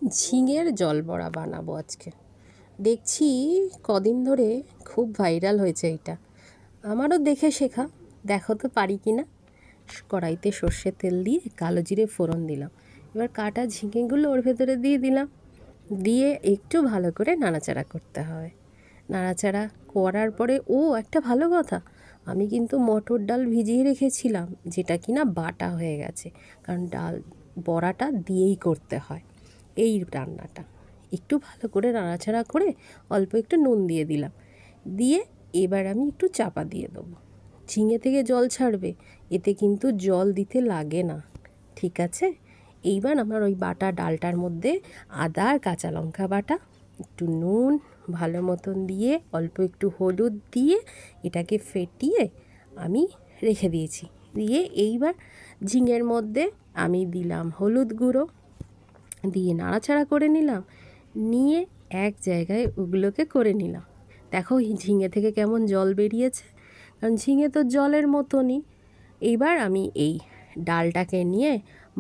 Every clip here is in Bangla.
ঝিঙের জল বড়া বানাবো আজকে। দেখছি কদিন ধরে খুব ভাইরাল হয়েছে এটা। আমারও দেখে শেখা, দেখো তো পারি কি না। কড়াইতে সর্ষের তেল দিয়ে কালো জিরে ফোড়ন দিলাম। এবার কাটা ঝিঙেগুলো ওর ভেতরে দিয়ে দিলাম, দিয়ে একটু ভালো করে নাড়াচাড়া করতে হবে। নাড়াচাড়া করার পরে একটা ভালো কথা, আমি কিন্তু মটর ডাল ভিজিয়ে রেখেছিলাম, যেটা কিনা বাটা হয়ে গেছে, কারণ ডাল বড়াটা দিয়েই করতে হয় এই রান্নাটা। একটু ভালো করে নাড়াচাড়া করে অল্প একটু নুন দিয়ে দিলাম, দিয়ে এবার আমি একটু চাপা দিয়ে দেবো। ঝিঙে থেকে জল ছাড়বে, এতে কিন্তু জল দিতে লাগে না, ঠিক আছে। এইবার আমার ওই বাটা ডালটার মধ্যে আদা আর কাঁচা লঙ্কা বাটা, একটু নুন ভালো মতন দিয়ে, অল্প একটু হলুদ দিয়ে এটাকে ফেটিয়ে আমি রেখে দিয়েছি। দিয়ে এইবার ঝিঙের মধ্যে আমি দিলাম হলুদ গুঁড়ো, দিয়ে নাড়াচাড়া করে নিলাম, নিয়ে এক জায়গায় ওগুলোকে করে নিলাম। দেখো ঝিঙে থেকে কেমন জল বেরিয়েছে, কারণ ঝিঙে তো জলের মতনই। এইবার আমি এই ডালটাকে নিয়ে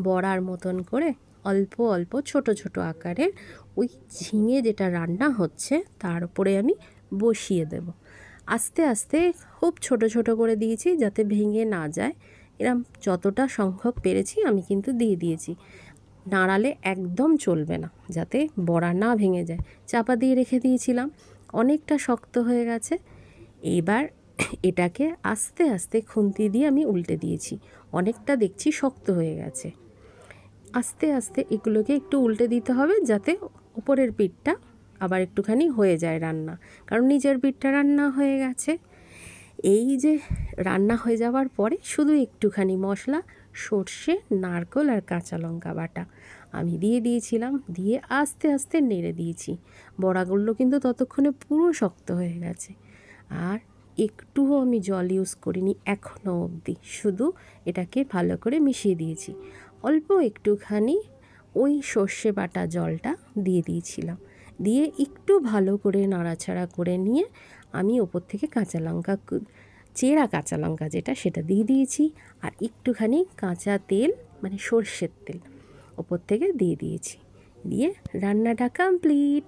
বড়ার মতন করে অল্প অল্প ছোট ছোট আকারের ওই ঝিঙে যেটা রান্না হচ্ছে তার উপরে আমি বসিয়ে দেব। আস্তে আস্তে খুব ছোট ছোট করে দিয়েছি যাতে ভেঙে না যায়। এরম যতটা সংখ্যক পেরেছি আমি কিন্তু দিয়ে দিয়েছি। নাড়ালে একদম চলবে না, যাতে বড়া না ভেঙে যায়। চাপা দিয়ে রেখে দিয়েছিলাম, অনেকটা শক্ত হয়ে গেছে। এবার এটাকে আস্তে আস্তে খুন্তি দিয়ে আমি উল্টে দিয়েছি, অনেকটা দেখছি শক্ত হয়ে গেছে। আস্তে আস্তে এগুলোকে একটু উল্টে দিতে হবে, যাতে উপরের পিঠটা আবার একটুখানি হয়ে যায় রান্না, কারণ নিচের পিঠটা রান্না হয়ে গেছে। এই যে রান্না হয়ে যাওয়ার পরে শুধু একটুখানি মশলা, সর্ষে, নারকেল আর কাঁচা লঙ্কা বাটা আমি দিয়ে দিয়েছিলাম, দিয়ে আস্তে আস্তে নেড়ে দিয়েছি। বড়াগুলো কিন্তু ততক্ষণে পুরো শক্ত হয়ে গেছে, আর একটুও আমি জল ইউজ করিনি এখনও অবধি, শুধু এটাকে ভালো করে মিশিয়ে দিয়েছি। অল্প একটুখানি ওই সর্ষে বাটা জলটা দিয়ে দিয়েছিলাম, দিয়ে একটু ভালো করে নাড়াচাড়া করে নিয়ে আমি ওপর থেকে কাঁচা লঙ্কা, চেরা কাঁচা লঙ্কা যেটা, সেটা দিয়ে দিয়েছি, আর একটুখানি কাঁচা তেল মানে সর্ষের তেল ওপর থেকে দিয়ে দিয়েছি। দিয়ে রান্নাটা কমপ্লিট।